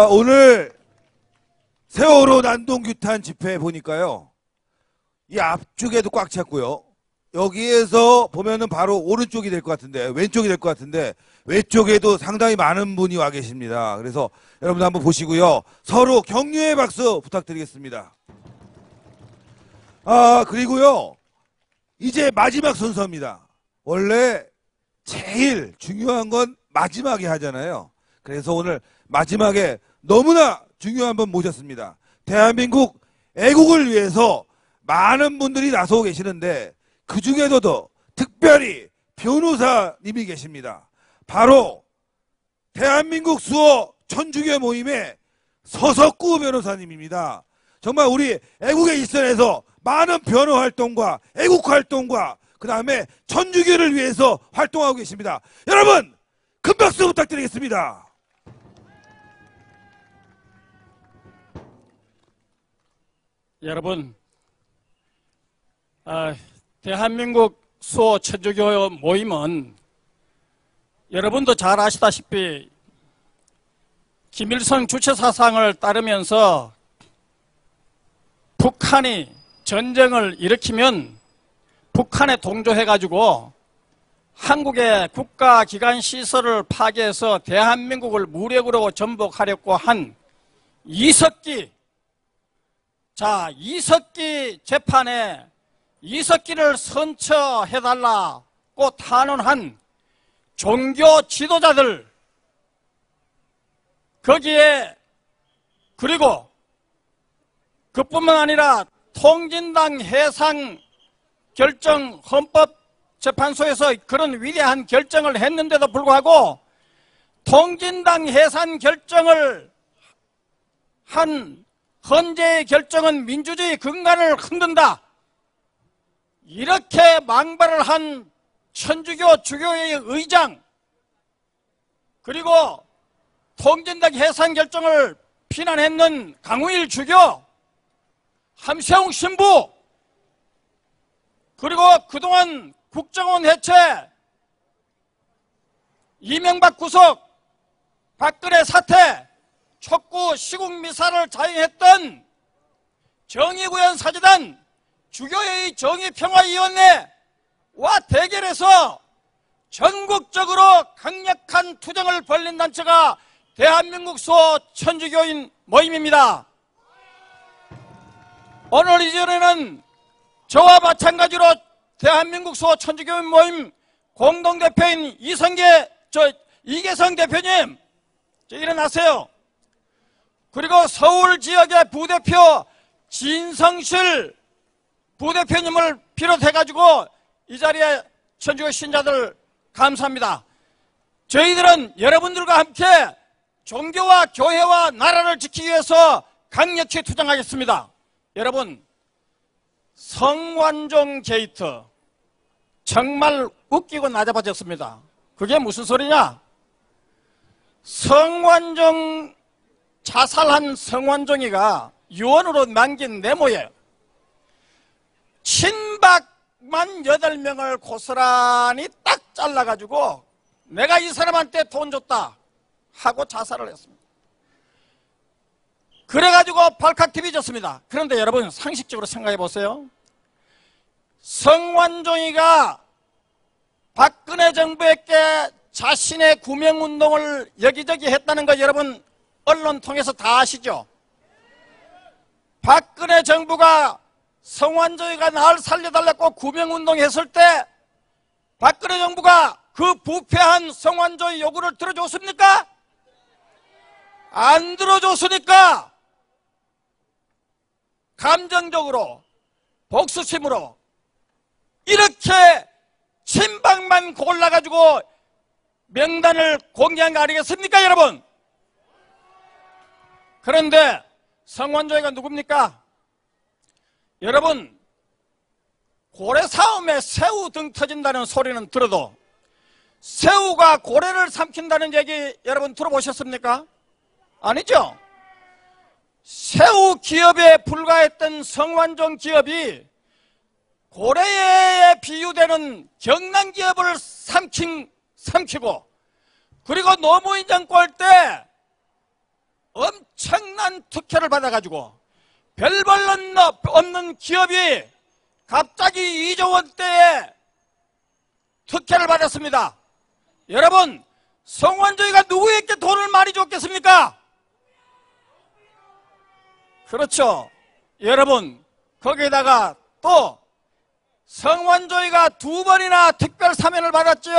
오늘 세월호 난동규탄 집회 보니까요, 이 앞쪽에도 꽉 찼고요. 여기에서 보면은 바로 오른쪽이 될 것 같은데, 왼쪽이 될 것 같은데, 왼쪽에도 상당히 많은 분이 와 계십니다. 그래서 여러분들 한번 보시고요. 서로 격려의 박수 부탁드리겠습니다. 그리고요, 이제 마지막 순서입니다. 원래 제일 중요한 건 마지막에 하잖아요. 그래서 오늘 마지막에 너무나 중요한 분 모셨습니다. 대한민국 애국을 위해서 많은 분들이 나서고 계시는데 그 중에서도 특별히 변호사님이 계십니다. 바로 대한민국 수호 천주교 모임의 서석구 변호사님입니다. 정말 우리 애국의 일선에서 많은 변호 활동과 애국 활동과 그 다음에 천주교를 위해서 활동하고 계십니다. 여러분 큰 박수 부탁드리겠습니다. 여러분, 대한민국 수호 천주교 모임은 여러분도 잘 아시다시피 김일성 주체사상을 따르면서 북한이 전쟁을 일으키면 북한에 동조해가지고 한국의 국가기관 시설을 파괴해서 대한민국을 무력으로 전복하려고 한 이석기, 이석기 재판에 이석기를 선처해달라고 탄원한 종교 지도자들, 거기에 그리고 그뿐만 아니라 통진당 해상 결정 헌법재판소에서 그런 위대한 결정을 했는데도 불구하고 통진당 해산 결정을 한 헌재의 결정은 민주주의 근간을 흔든다, 이렇게 망발을 한 천주교 주교회의 의장, 그리고 통진당 해산 결정을 비난했는 강우일 주교, 함세웅 신부, 그리고 그동안 국정원 해체, 이명박 구속, 박근혜 사태, 촉구 시국미사를 자행했던 정의구현 사재단, 주교회의 정의평화위원회와 대결해서 전국적으로 강력한 투쟁을 벌린 단체가 대한민국 수호 천주교인 모임입니다. 오늘 이전에는 저와 마찬가지로 대한민국 수호 천주교인 모임 공동대표인 이계성 대표님, 일어나세요. 그리고 서울 지역의 부대표 진성실 부대표님을 비롯해가지고 이 자리에 천주교 신자들 감사합니다. 저희들은 여러분들과 함께 종교와 교회와 나라를 지키기 위해서 강력히 투쟁하겠습니다. 여러분, 성완종 게이트 정말 웃기고 나자빠졌습니다. 그게 무슨 소리냐? 자살한 성완종이가 유언으로 남긴 메모예요. 친박만 8명을 고스란히 딱 잘라가지고 내가 이 사람한테 돈 줬다 하고 자살을 했습니다. 그래가지고 발칵 뒤집어졌습니다. 그런데 여러분 상식적으로 생각해 보세요. 성완종이가 박근혜 정부에게 자신의 구명운동을 여기저기 했다는 거 여러분 언론 통해서 다 아시죠? 박근혜 정부가 성완종이가 날 살려달라고 구명운동했을 때 박근혜 정부가 그 부패한 성완종의 요구를 들어줬습니까? 안 들어줬으니까 감정적으로 복수심으로 이렇게 친박만 골라가지고 명단을 공개한 거 아니겠습니까, 여러분? 그런데 성완종이가 누굽니까? 여러분, 고래싸움에 새우 등 터진다는 소리는 들어도 새우가 고래를 삼킨다는 얘기 여러분 들어보셨습니까? 아니죠? 새우 기업에 불과했던 성완종 기업이 고래에 비유되는 경남 기업을 삼키고, 그리고 노무현 정권 때 엄청난 특혜를 받아가지고 별 볼 없는 기업이 갑자기 2조 원대의 특혜를 받았습니다. 여러분, 성완종이가 누구에게 돈을 많이 줬겠습니까? 그렇죠. 여러분, 거기에다가 또 성완종이가 2번이나 특별 사면을 받았죠.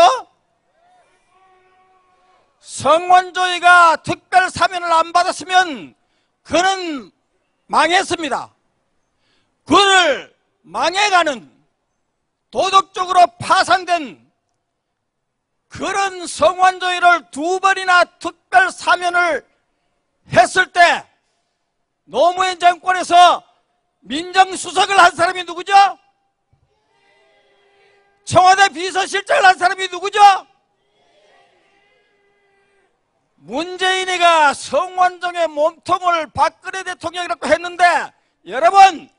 성완종이가 특별 사면을 안 받았으면 그는 망했습니다. 그를 망해가는 도덕적으로 파산된 그런 성완종이를 2번이나 특별 사면을 했을 때 노무현 정권에서 민정수석을 한 사람이 누구죠? 청와대 비서실장을 한 사람이 누구죠? 문재인이가 성완종의 몸통을 박근혜 대통령이라고 했는데, 여러분,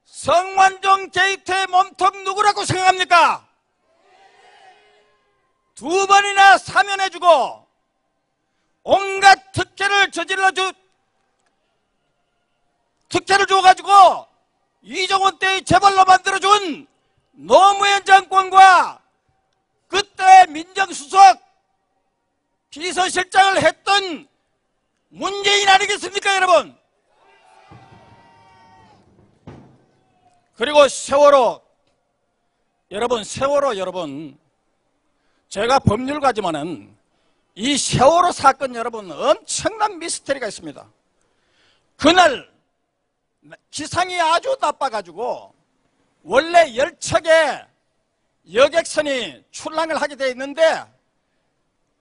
성완종 게이트의 몸통 누구라고 생각합니까? 2번이나 사면해주고 온갖 특혜를 특혜를 줘가지고 2조 원대의 재벌로 만들어준 노무현 정권과 그때 민정수석 비서실장을 했던 문재인 아니겠습니까, 여러분? 그리고 세월호, 여러분, 제가 법률가지만은 이 세월호 사건, 여러분, 엄청난 미스터리가 있습니다. 그날 기상이 아주 나빠가지고 원래 10척의 여객선이 출항을 하게 돼 있는데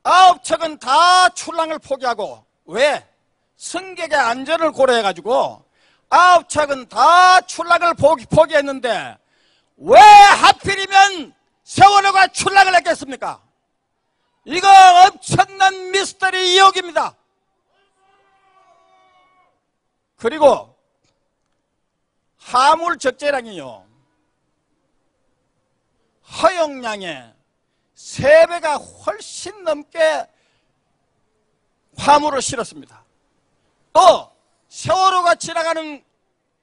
9척은 다 출항을 포기하고, 왜? 승객의 안전을 고려해가지고 9척은 다 출항을 포기했는데 왜 하필이면 세월호가 출항을 했겠습니까? 이거 엄청난 미스터리 의혹입니다. 그리고 화물 적재량이요, 허용량의 3배가 훨씬 넘게 화물을 실었습니다. 또 세월호가 지나가는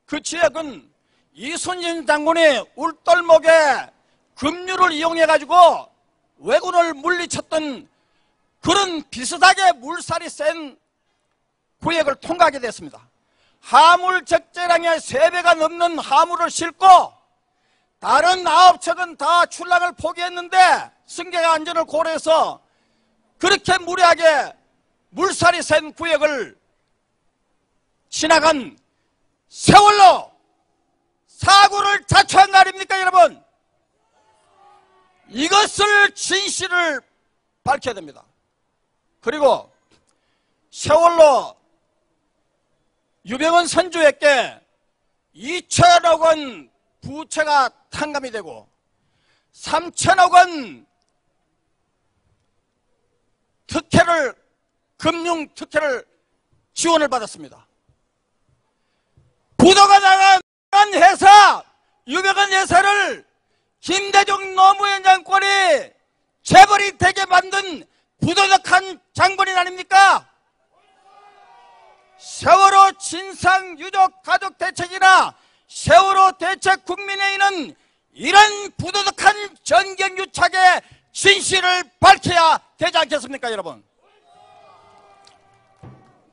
그 지역은 이순신 장군이 울돌목에 급류를 이용해가지고 왜군을 물리쳤던 그런 비슷하게 물살이 센 구역을 통과하게 됐습니다. 화물 적재량의 3배가 넘는 화물을 싣고 다른 9척은 다 출항을 포기했는데 승객 안전을 고려해서 그렇게 무리하게 물살이 센 구역을 지나간 세월호 사고를 자초한 거 아닙니까, 여러분? 이것을 진실을 밝혀야 됩니다. 그리고 세월호 유병헌 선주에게 2천억 원 부채가 탕감이 되고 3천억 원 특혜를, 금융 특혜를 지원을 받았습니다. 부도가 나간 회사, 유명한 회사를 김대중 노무현 정권이 재벌이 되게 만든 부도덕한 장본인 아닙니까? 세월호 진상 유족 가족 대책이나 세월호 대책 국민회의는 이런 부도덕한 전경유착의 진실을 밝혀야 되지 않겠습니까, 여러분?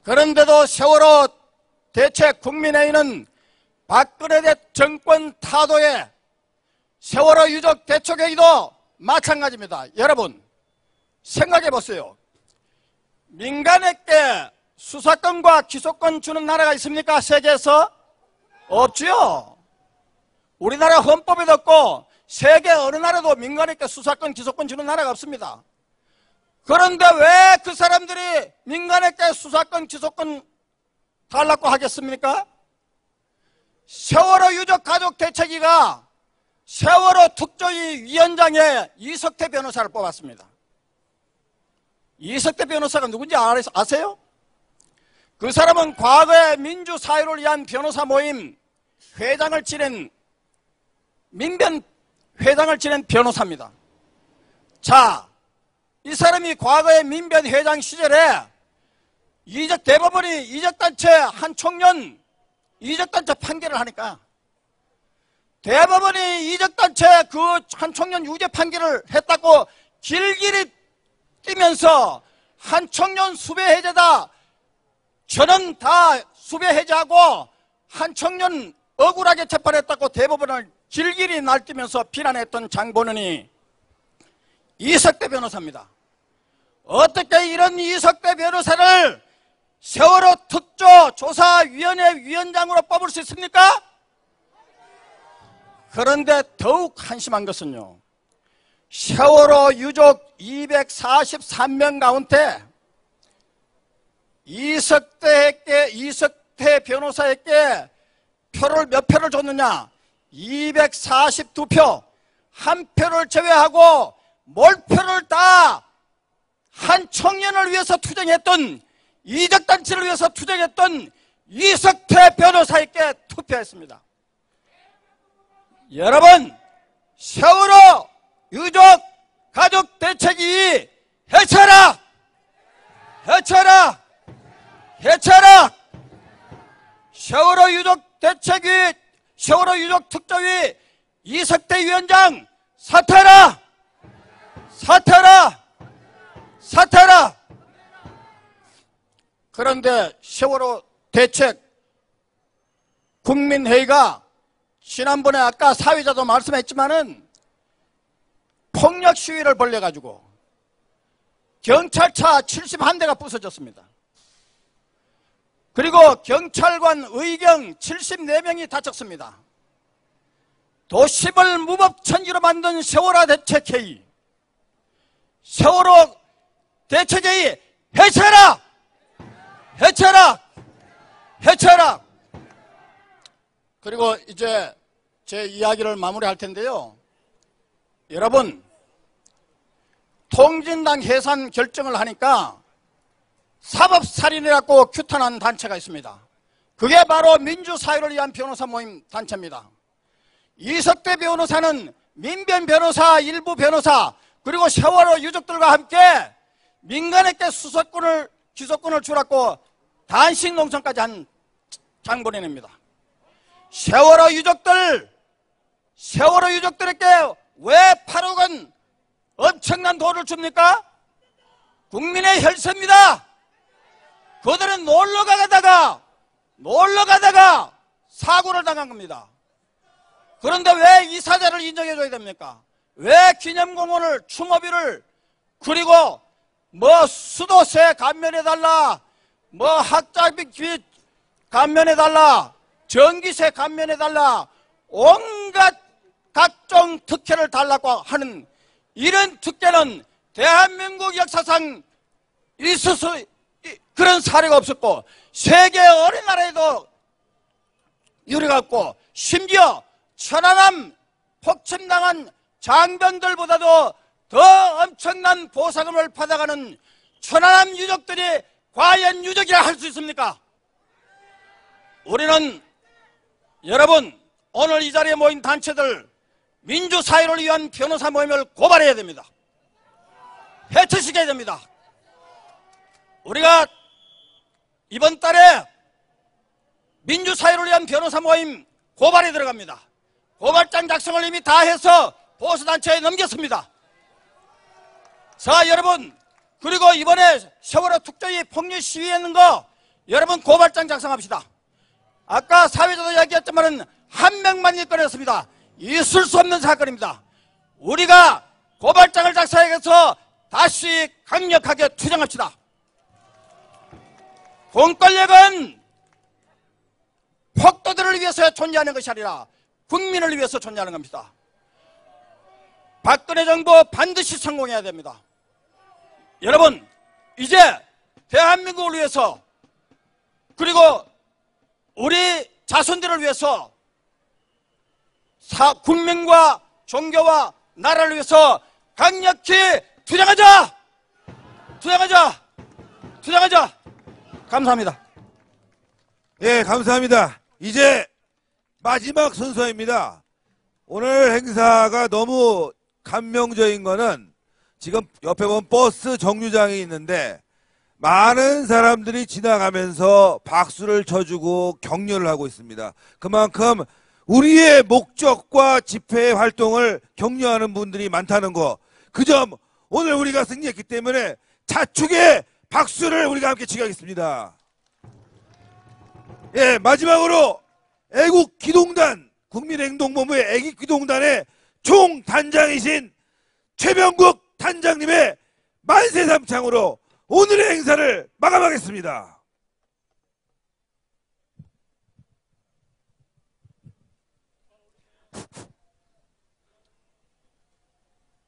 그런데도 세월호 대책 국민회의는 박근혜 정권 타도에 세월호 유족 대책회의도 마찬가지입니다. 여러분, 생각해 보세요. 민간에게 수사권과 기소권 주는 나라가 있습니까? 세계에서? 없죠. 우리나라 헌법에도 없고 세계 어느 나라도 민간에게 수사권, 기소권 주는 나라가 없습니다. 그런데 왜 그 사람들이 민간에게 수사권, 기소권 달라고 하겠습니까? 세월호 유족 가족 대책위가 세월호 특조위 위원장에 이석태 변호사를 뽑았습니다. 이석태 변호사가 누군지 아세요? 그 사람은 과거에 민주사회를 위한 변호사 모임 회장을 지낸 민변 회장을 지낸 변호사입니다. 자, 이 사람이 과거에 민변 회장 시절에 대법원이 이적단체 한 청년 이적단체 판결을 하니까 대법원이 이적단체 그 한 청년 유죄 판결을 했다고 길길이 뛰면서 한 청년 수배 해제다, 저는 다 수배 해제하고 한 청년 억울하게 재판했다고 대법원을 길길이 날뛰면서 비난했던 장본은이 이석대 변호사입니다. 어떻게 이런 이석대 변호사를 세월호 특조조사위원회 위원장으로 뽑을 수 있습니까? 그런데 더욱 한심한 것은요, 세월호 유족 243명 가운데 이석대 변호사에게 몇 표를 줬느냐? 242표, 한 표를 제외하고 몰표를 다 한 청년을 위해서 투쟁했던, 이적단체를 위해서 투쟁했던 이석태 변호사에게 투표했습니다. 여러분, 세월호 유족 가족 대책위 해체하라! 해체하라! 해체하라! 세월호 유족 대책위, 세월호 유족 특조위 이석대 위원장 사퇴하라! 사퇴하라! 사퇴하라! 그런데 세월호 대책 국민회의가 지난번에 아까 사회자도 말씀했지만은 폭력 시위를 벌여가지고 경찰차 71대가 부서졌습니다. 그리고 경찰관 의경 74명이 다쳤습니다. 도심을 무법천지로 만든 세월호 대책회의, 세월호 대책회의 해체하라! 해체하라! 해체하라! 그리고 이제 제 이야기를 마무리할 텐데요. 여러분, 통진당 해산 결정을 하니까 사법살인이라고 규탄한 단체가 있습니다. 그게 바로 민주사회를 위한 변호사 모임 단체입니다. 이석대 변호사는 민변 변호사, 일부 변호사, 그리고 세월호 유족들과 함께 민간에게 수사권을, 기소권을 주라고 단식 농성까지 한 장본인입니다. 세월호 유족들에게 왜 8억 원 엄청난 돈을 줍니까? 국민의 혈세입니다. 그들은 놀러 가다가 사고를 당한 겁니다. 그런데 왜 이 사자를 인정해줘야 됩니까? 왜 기념공원을, 추모비를, 그리고 뭐 수도세 감면해달라, 뭐 학자비 감면해달라, 전기세 감면해달라, 온갖 각종 특혜를 달라고 하는 이런 특혜는 대한민국 역사상 있을 수, 그런 사례가 없었고 세계 어느 나라에도 유례가 없고, 심지어 천안함 폭침당한 장병들보다도 더 엄청난 보상금을 받아가는 천안함 유족들이 과연 유족이라 할 수 있습니까? 우리는 여러분, 오늘 이 자리에 모인 단체들 민주사회를 위한 변호사 모임을 고발해야 됩니다. 해체시켜야 됩니다. 우리가 이번 달에 민주사회를 위한 변호사 모임 고발에 들어갑니다. 고발장 작성을 이미 다 해서 보수단체에 넘겼습니다. 자, 여러분, 그리고 이번에 세월호 특조위 폭력 시위했는 거 여러분 고발장 작성합시다. 아까 사회자도 이야기했지만은 한 명만 일거렸습니다. 있을 수 없는 사건입니다. 우리가 고발장을 작성해서 다시 강력하게 투쟁합시다. 공권력은 폭도들을 위해서 존재하는 것이 아니라 국민을 위해서 존재하는 겁니다. 박근혜 정부 반드시 성공해야 됩니다. 여러분, 이제 대한민국을 위해서, 그리고 우리 자손들을 위해서, 국민과 종교와 나라를 위해서 강력히 투쟁하자! 투쟁하자! 투쟁하자! 감사합니다. 예, 감사합니다. 이제 마지막 순서입니다. 오늘 행사가 너무 감명적인 거는 지금 옆에 보면 버스 정류장이 있는데 많은 사람들이 지나가면서 박수를 쳐주고 격려를 하고 있습니다. 그만큼 우리의 목적과 집회 활동을 격려하는 분들이 많다는 거, 그 점 오늘 우리가 승리했기 때문에 자축의 박수를 우리가 함께 치겠습니다. 예, 마지막으로 애국기동단, 국민행동본부의 애국기동단의 총단장이신 최병국 단장님의 만세삼창으로 오늘의 행사를 마감하겠습니다.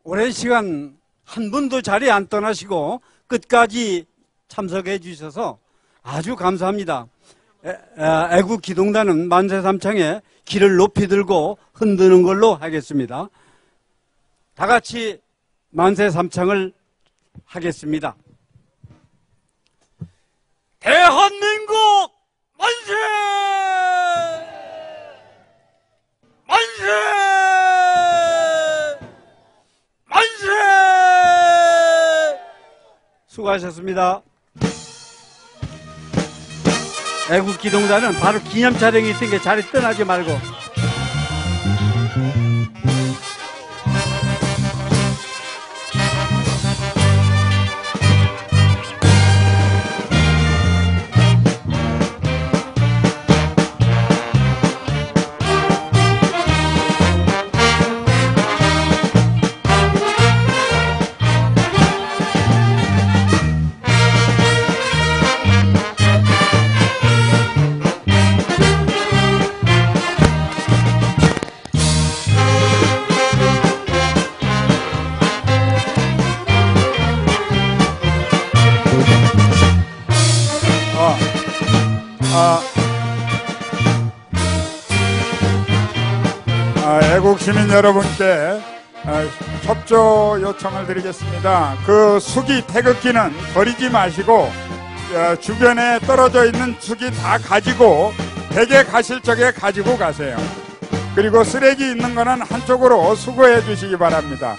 오랜 시간 한 분도 자리에 안 떠나시고 끝까지 참석해 주셔서 아주 감사합니다. 애국기동단은 만세삼창에 길을 높이 들고 흔드는 걸로 하겠습니다. 다 같이 만세삼창을 하겠습니다. 대한민국 만세! 만세! 만세! 수고하셨습니다. 애국기동단은 바로 기념 촬영이 있으니까 자리 떠나지 말고. 애국 시민 여러분께 협조 요청을 드리겠습니다. 그 수기 태극기는 버리지 마시고 주변에 떨어져 있는 수기 다 가지고 댁에 가실 적에 가지고 가세요. 그리고 쓰레기 있는 거는 한쪽으로 수거해 주시기 바랍니다.